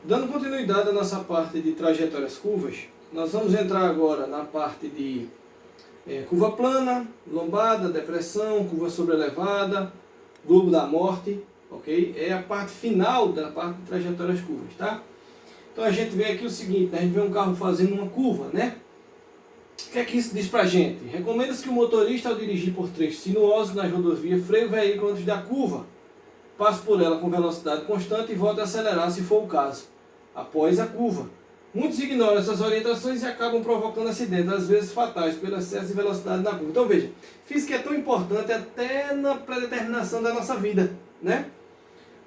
Dando continuidade à nossa parte de trajetórias curvas, nós vamos entrar agora na parte de curva plana, lombada, depressão, curva sobrelevada, globo da morte, ok? É a parte final da parte de trajetórias curvas, tá? Então a gente vê aqui o seguinte, né? A gente vê um carro fazendo uma curva, né? O que é que isso diz pra gente? Recomenda-se que o motorista, ao dirigir por trechos sinuosos nas rodovias, freie o veículo antes da curva, passe por ela com velocidade constante e volte a acelerar se for o caso, após a curva. Muitos ignoram essas orientações e acabam provocando acidentes, às vezes fatais, pelo excesso de velocidade na curva. Então veja, física é tão importante até na predeterminação da nossa vida, né?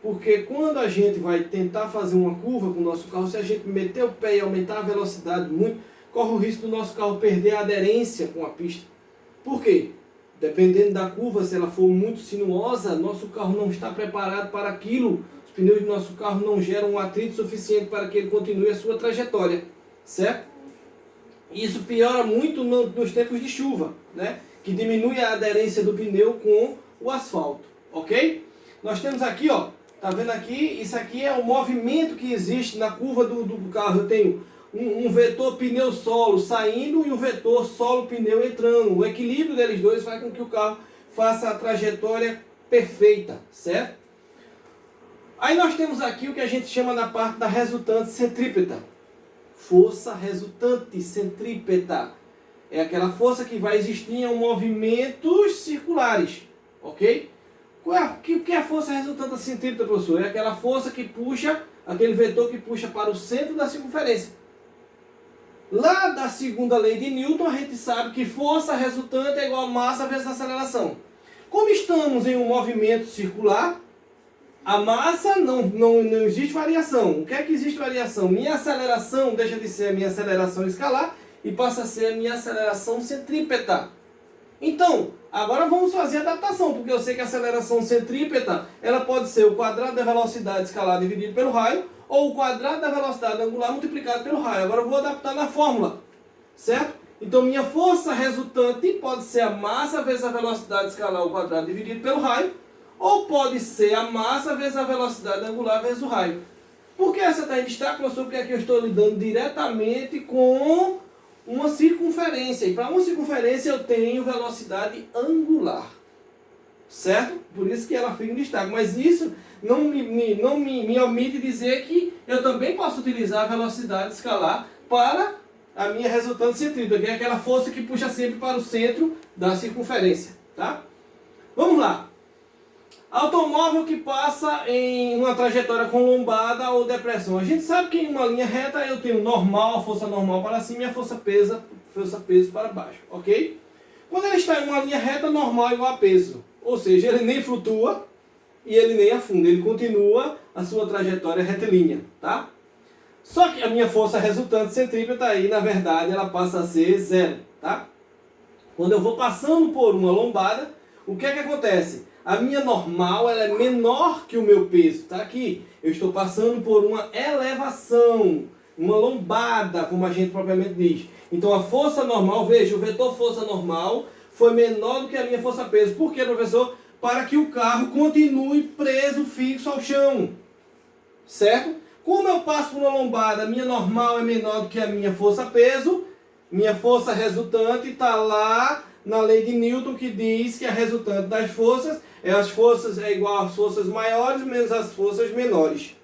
Porque quando a gente vai tentar fazer uma curva com o nosso carro, se a gente meter o pé e aumentar a velocidade muito, corre o risco do nosso carro perder a aderência com a pista. Por quê? Dependendo da curva, se ela for muito sinuosa, nosso carro não está preparado para aquilo. Os pneus do nosso carro não geram um atrito suficiente para que ele continue a sua trajetória, certo? Isso piora muito nos tempos de chuva, né? Que diminui a aderência do pneu com o asfalto, ok? Nós temos aqui, ó, tá vendo aqui? Isso aqui é o movimento que existe na curva do carro. Eu tenho um vetor pneu-solo saindo e um vetor solo-pneu entrando. O equilíbrio deles dois faz com que o carro faça a trajetória perfeita, certo? Aí nós temos aqui o que a gente chama na parte da resultante centrípeta. Força resultante centrípeta. É aquela força que vai existir em movimentos circulares, ok? O que é a força resultante centrípeta, professor? É aquela força que puxa, aquele vetor que puxa para o centro da circunferência. Lá da segunda lei de Newton, a gente sabe que força resultante é igual a massa vezes aceleração. Como estamos em um movimento circular, a massa não existe variação. O que é que existe variação? Minha aceleração deixa de ser a minha aceleração escalar e passa a ser a minha aceleração centrípeta. Então, agora vamos fazer a adaptação, porque eu sei que a aceleração centrípeta ela pode ser o quadrado da velocidade escalar dividido pelo raio, ou o quadrado da velocidade angular multiplicado pelo raio. Agora eu vou adaptar na fórmula, certo? Então minha força resultante pode ser a massa vezes a velocidade escalar ao quadrado dividido pelo raio, ou pode ser a massa vezes a velocidade angular vezes o raio. Por que essa está em destaque, professor? Porque aqui eu estou lidando diretamente com uma circunferência. E para uma circunferência eu tenho velocidade angular, certo? Por isso que ela fica em destaque. Mas isso não me omite dizer que eu também posso utilizar a velocidade escalar para a minha resultante centrípeta, que é aquela força que puxa sempre para o centro da circunferência, tá? Vamos lá. Automóvel que passa em uma trajetória com lombada ou depressão. A gente sabe que em uma linha reta eu tenho normal, a força normal para cima e a força peso para baixo, ok? Quando ele está em uma linha reta, normal é igual a peso. Ou seja, ele nem flutua e ele nem afunda, ele continua a sua trajetória retilínea, tá? Só que a minha força resultante centrípeta aí, na verdade, ela passa a ser zero, tá? Quando eu vou passando por uma lombada, o que é que acontece? A minha normal ela é menor que o meu peso, tá aqui. Eu estou passando por uma elevação, uma lombada, como a gente propriamente diz. Então a força normal, veja, o vetor força normal foi menor do que a minha força peso. Por quê, professor? Para que o carro continue preso, fixo ao chão, certo? Como eu passo por uma lombada, a minha normal é menor do que a minha força peso, minha força resultante está lá na lei de Newton, que diz que a resultante das forças é igual às forças maiores menos as forças menores,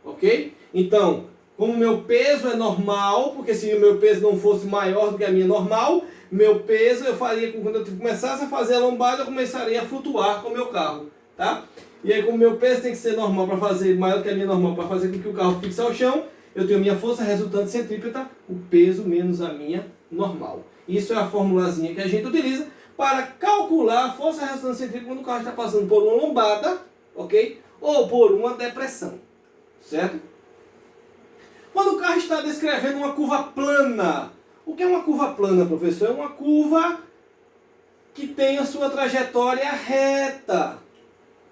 ok? Então, como o meu peso é normal, porque se o meu peso não fosse maior do que a minha normal, meu peso eu faria, quando eu começasse a fazer a lombada, eu começaria a flutuar com o meu carro, tá? E aí, como o meu peso tem que ser normal para fazer, maior do que a minha normal, para fazer com que o carro fixe ao chão, eu tenho minha força resultante centrípeta, o peso menos a minha normal. Isso é a formulazinha que a gente utiliza para calcular a força resultante centrípeta quando o carro está passando por uma lombada, ok? Ou por uma depressão, certo? Quando o carro está descrevendo uma curva plana. O que é uma curva plana, professor? É uma curva que tem a sua trajetória reta,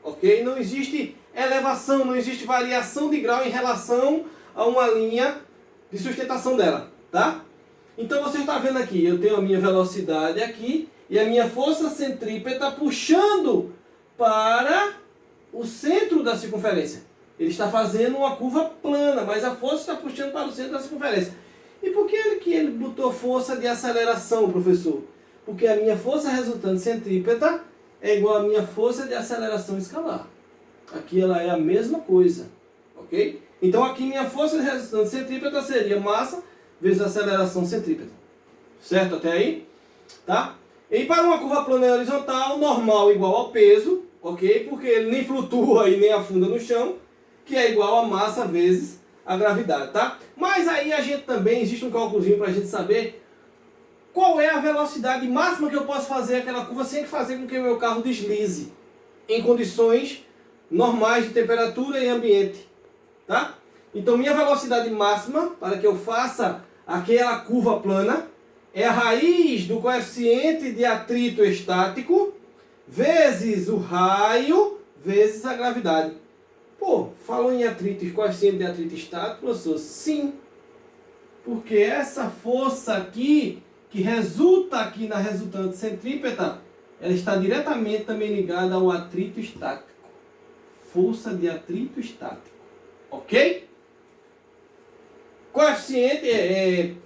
ok? Não existe elevação, não existe variação de grau em relação a uma linha de sustentação dela, tá? Então você está vendo aqui, eu tenho a minha velocidade aqui e a minha força centrípeta puxando para o centro da circunferência. Ele está fazendo uma curva plana, mas a força está puxando para o centro da circunferência. E por que ele botou força de aceleração, professor? Porque a minha força resultante centrípeta é igual à minha força de aceleração escalar. Aqui ela é a mesma coisa, ok? Então aqui minha força de resultante centrípeta seria massa vezes aceleração centrípeta. Certo até aí? Tá? E para uma curva plana e horizontal, normal igual ao peso, ok? Porque ele nem flutua e nem afunda no chão, que é igual a massa vezes a gravidade, tá? Mas aí a gente também, existe um cálculozinho para a gente saber qual é a velocidade máxima que eu posso fazer aquela curva sem fazer com que o meu carro deslize em condições normais de temperatura e ambiente, tá? Então minha velocidade máxima para que eu faça aquela curva plana é a raiz do coeficiente de atrito estático vezes o raio vezes a gravidade. Pô, falou em atrito, coeficiente de atrito estático, professor? Sim, porque essa força aqui, que resulta aqui na resultante centrípeta, ela está diretamente também ligada ao atrito estático. Força de atrito estático, ok? Coeficiente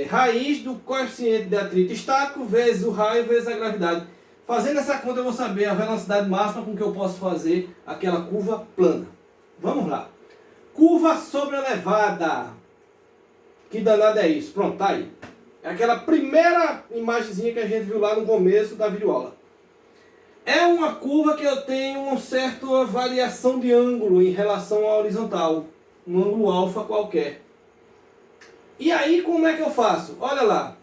raiz do coeficiente de atrito estático vezes o raio vezes a gravidade. Fazendo essa conta eu vou saber a velocidade máxima com que eu posso fazer aquela curva plana. Vamos lá. Curva sobrelevada. Que danada é isso? Pronto, tá aí. É aquela primeira imagenzinha que a gente viu lá no começo da videoaula. É uma curva que eu tenho uma certa variação de ângulo em relação à horizontal. Um ângulo alfa qualquer. E aí como é que eu faço? Olha lá.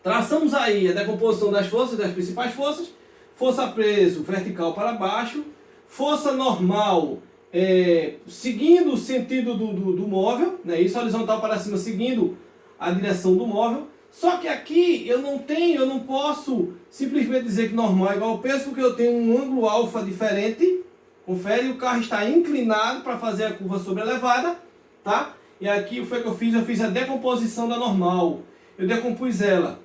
Traçamos aí a decomposição das forças, das principais forças. Força preso vertical para baixo. Força normal seguindo o sentido do móvel. Né? Isso, horizontal para cima seguindo a direção do móvel. Só que aqui eu não posso simplesmente dizer que normal é igual ao peso, porque eu tenho um ângulo alfa diferente. Confere, o carro está inclinado para fazer a curva sobrelevada. Tá? E aqui foi o que eu fiz? Eu fiz a decomposição da normal. Eu decompus ela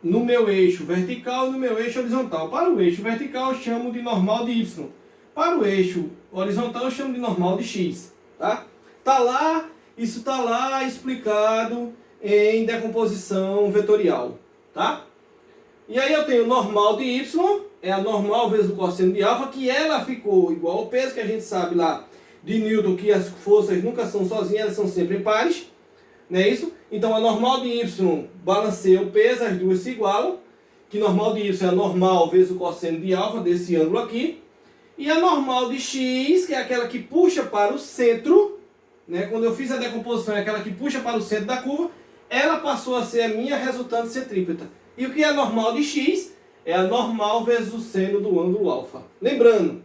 no meu eixo vertical e no meu eixo horizontal. Para o eixo vertical eu chamo de normal de Y. Para o eixo horizontal eu chamo de normal de X. Tá? Isso está lá explicado em decomposição vetorial. Tá? E aí eu tenho normal de Y, é a normal vezes o cosseno de alfa, que ela ficou igual ao peso, que a gente sabe lá de Newton que as forças nunca são sozinhas, elas são sempre em pares. Não é isso? Então a normal de Y balanceia o peso, as duas se igualam. Que normal de Y é a normal vezes o cosseno de alfa, desse ângulo aqui. E a normal de X, que é aquela que puxa para o centro, né? Quando eu fiz a decomposição, é aquela que puxa para o centro da curva, ela passou a ser a minha resultante centrípeta. E o que é a normal de X? É a normal vezes o seno do ângulo alfa. Lembrando,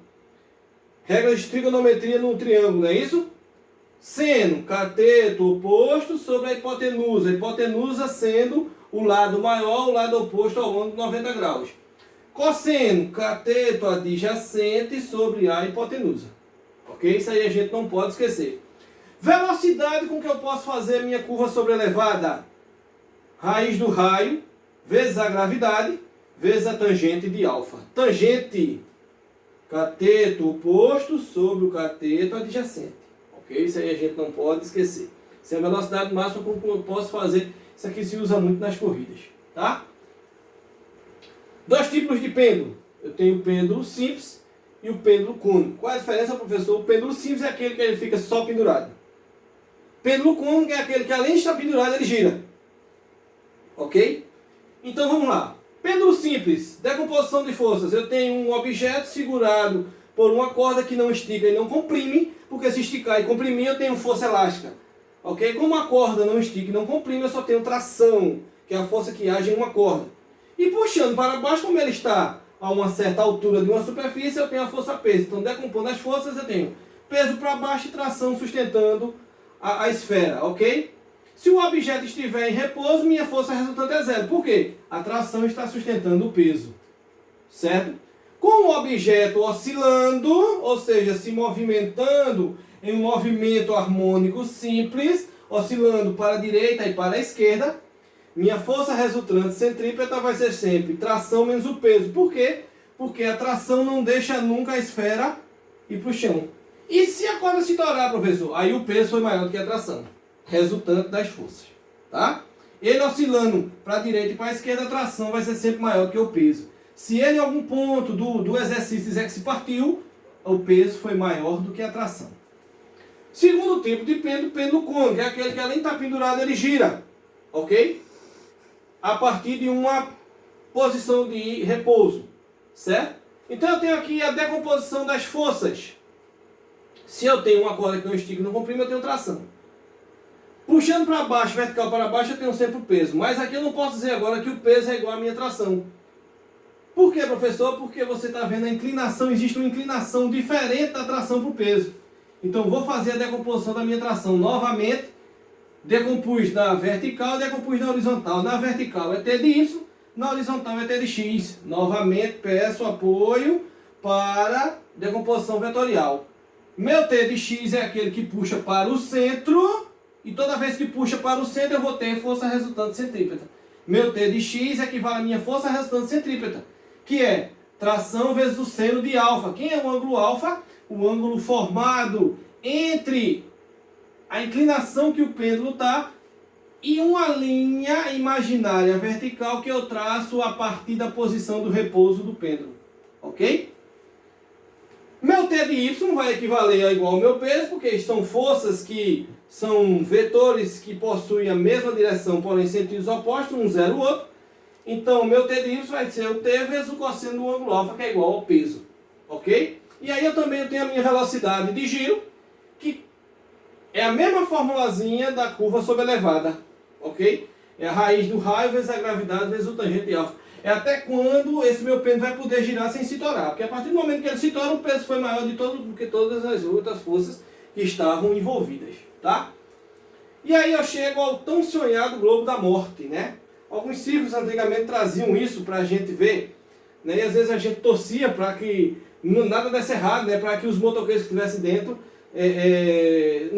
regra de trigonometria no triângulo, não é isso? Seno, cateto oposto sobre a hipotenusa sendo o lado maior, o lado oposto ao ângulo de 90 graus. Cosseno, cateto adjacente sobre a hipotenusa. Ok? Isso aí a gente não pode esquecer. Velocidade com que eu posso fazer a minha curva sobrelevada. Raiz do raio vezes a gravidade vezes a tangente de alfa. Tangente, cateto oposto sobre o cateto adjacente. Ok? Isso aí a gente não pode esquecer. Essa é a velocidade máxima com que eu posso fazer. Isso aqui se usa muito nas corridas. Tá? Dois tipos de pêndulo. Eu tenho o pêndulo simples e o pêndulo cônico. Qual é a diferença, professor? O pêndulo simples é aquele que ele fica só pendurado. Pêndulo cônico é aquele que, além de estar pendurado, ele gira. Ok? Então vamos lá. Pêndulo simples, decomposição de forças. Eu tenho um objeto segurado por uma corda que não estica e não comprime, porque se esticar e comprimir eu tenho força elástica. Ok? Como a corda não estica e não comprime, eu só tenho tração, que é a força que age em uma corda. E puxando para baixo, como ele está a uma certa altura de uma superfície, eu tenho a força peso. Então, decompondo as forças, eu tenho peso para baixo e tração sustentando a esfera, ok? Se o objeto estiver em repouso, minha força resultante é zero. Por quê? A tração está sustentando o peso, certo? Com o objeto oscilando, ou seja, se movimentando em um movimento harmônico simples, oscilando para a direita e para a esquerda, minha força resultante centrípeta vai ser sempre tração menos o peso. Por quê? Porque a tração não deixa nunca a esfera ir para o chão. E se a corda se torar, professor? Aí o peso foi maior do que a tração, resultante das forças, tá? Ele oscilando para a direita e para a esquerda, a tração vai ser sempre maior do que o peso. Se ele em algum ponto do exercício dizer que se partiu, o peso foi maior do que a tração. Segundo tipo de pêndulo, pêndulo cônico, que é aquele que além de estar pendurado, ele gira, ok? A partir de uma posição de repouso, certo? Então eu tenho aqui a decomposição das forças. Se eu tenho uma corda que não estica e não comprime, eu tenho tração. Puxando para baixo, vertical para baixo, eu tenho sempre o peso. Mas aqui eu não posso dizer agora que o peso é igual à minha tração. Por quê, professor? Porque você está vendo a inclinação, existe uma inclinação diferente da tração para o peso. Então vou fazer a decomposição da minha tração novamente. Decompus na vertical, decompus na horizontal. Na vertical é T de Y, na horizontal é T de X. Novamente peço apoio para decomposição vetorial. Meu T de X é aquele que puxa para o centro. E toda vez que puxa para o centro, eu vou ter força resultante centrípeta. Meu T de X equivale à minha força resultante centrípeta, que é tração vezes o seno de alfa. Quem é o ângulo alfa? O ângulo formado entre a inclinação que o pêndulo está e uma linha imaginária vertical que eu traço a partir da posição do repouso do pêndulo. Ok? Meu T de Y vai equivaler a igual ao meu peso, porque são forças que são vetores que possuem a mesma direção, porém em sentidos opostos, um zero o outro. Então, meu T de Y vai ser o T vezes o cosseno do ângulo alfa, que é igual ao peso. Ok? E aí eu também tenho a minha velocidade de giro, que é a mesma formulazinha da curva sobrelevada. Ok? É a raiz do raio vezes a gravidade vezes o tangente de alfa. É até quando esse meu pêndulo vai poder girar sem se torar. Porque a partir do momento que ele se tora, o peso foi maior do que todas as outras forças que estavam envolvidas. Tá? E aí eu chego ao tão sonhado globo da morte, né? Alguns círculos antigamente traziam isso para a gente ver, né? E às vezes a gente torcia para que nada desse errado, né? Para que os motoqueiros que estivessem dentro,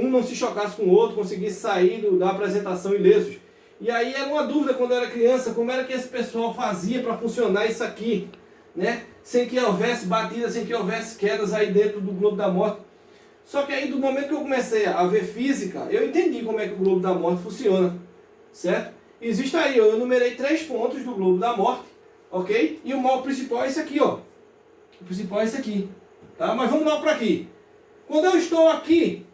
um não se chocasse com o outro, conseguisse sair da apresentação ilesos. E aí era uma dúvida quando eu era criança, como era que esse pessoal fazia para funcionar isso aqui, né? Sem que houvesse batidas, sem que houvesse quedas aí dentro do globo da morte. Só que aí, do momento que eu comecei a ver física, eu entendi como é que o globo da morte funciona, certo? Existe aí, eu enumerei 3 pontos do globo da morte, ok? E o mal principal é esse aqui, ó. O principal é esse aqui, tá? Mas vamos lá para aqui. Quando eu estou aqui,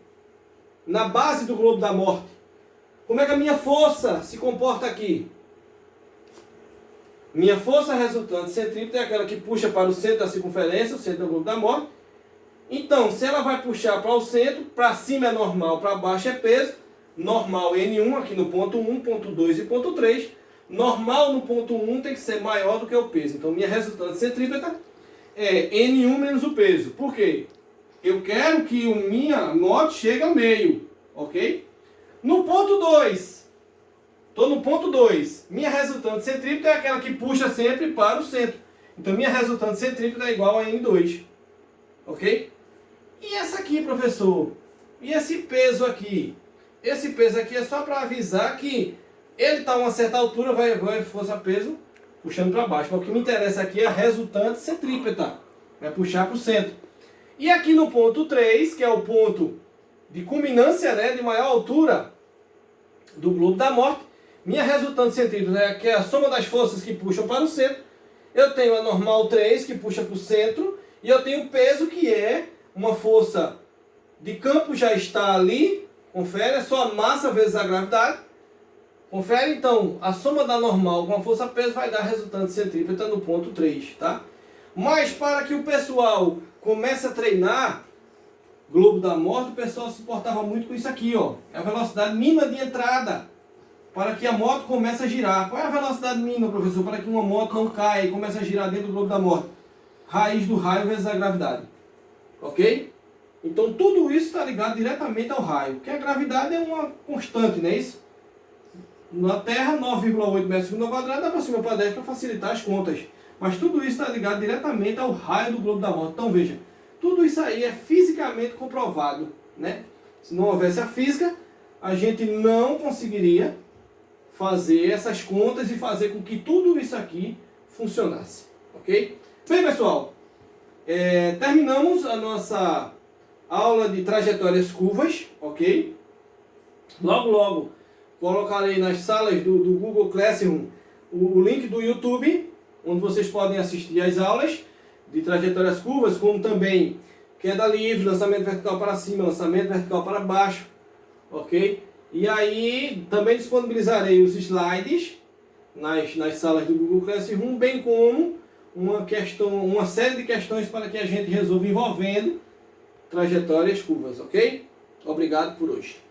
na base do globo da morte, como é que a minha força se comporta aqui? Minha força resultante centrípeta é aquela que puxa para o centro da circunferência, o centro do globo da morte. Então, se ela vai puxar para o centro, para cima é normal, para baixo é peso. Normal N1 aqui no ponto 1, ponto 2 e ponto 3. Normal no ponto 1 tem que ser maior do que o peso. Então, minha resultante centrípeta é N1 menos o peso. Por quê? Eu quero que o minha moto chegue ao meio, ok? No ponto 2, estou no ponto 2. Minha resultante centrípeta é aquela que puxa sempre para o centro. Então, minha resultante centrípeta é igual a N2, ok? E essa aqui, professor? E esse peso aqui? Esse peso aqui é só para avisar que ele está a uma certa altura, vai força peso puxando para baixo. Mas o que me interessa aqui é a resultante centrípeta. Vai puxar para o centro. E aqui no ponto 3, que é o ponto de culminância, né, de maior altura do globo da morte, minha resultante centrípeta, que é a soma das forças que puxam para o centro. Eu tenho a normal 3, que puxa para o centro. E eu tenho o peso, que é uma força de campo, já está ali. Confere, é só a massa vezes a gravidade. Confere, então, a soma da normal com a força peso vai dar resultante centrípeta no ponto 3, tá? Mas para que o pessoal comece a treinar globo da morte, o pessoal se portava muito com isso aqui, ó. É a velocidade mínima de entrada para que a moto comece a girar. Qual é a velocidade mínima, professor, para que uma moto não caia e comece a girar dentro do globo da morte? Raiz do raio vezes a gravidade. Ok? Então tudo isso está ligado diretamente ao raio. Porque a gravidade é uma constante, não é isso? Na Terra, 9,8 metros por segundo ao quadrado, dá para cima para 10 para facilitar as contas. Mas tudo isso está ligado diretamente ao raio do globo da morte. Então veja, tudo isso aí é fisicamente comprovado, né? Se não houvesse a física, a gente não conseguiria fazer essas contas e fazer com que tudo isso aqui funcionasse. Ok? Bem, pessoal, terminamos a nossa aula de trajetórias curvas, ok? Logo, logo, colocarei nas salas do Google Classroom o link do YouTube, onde vocês podem assistir às aulas de trajetórias curvas, como também queda livre, lançamento vertical para cima, lançamento vertical para baixo, ok? E aí também disponibilizarei os slides nas salas do Google Classroom, bem como uma série de questões para que a gente resolva envolvendo trajetórias curvas, ok? Obrigado por hoje.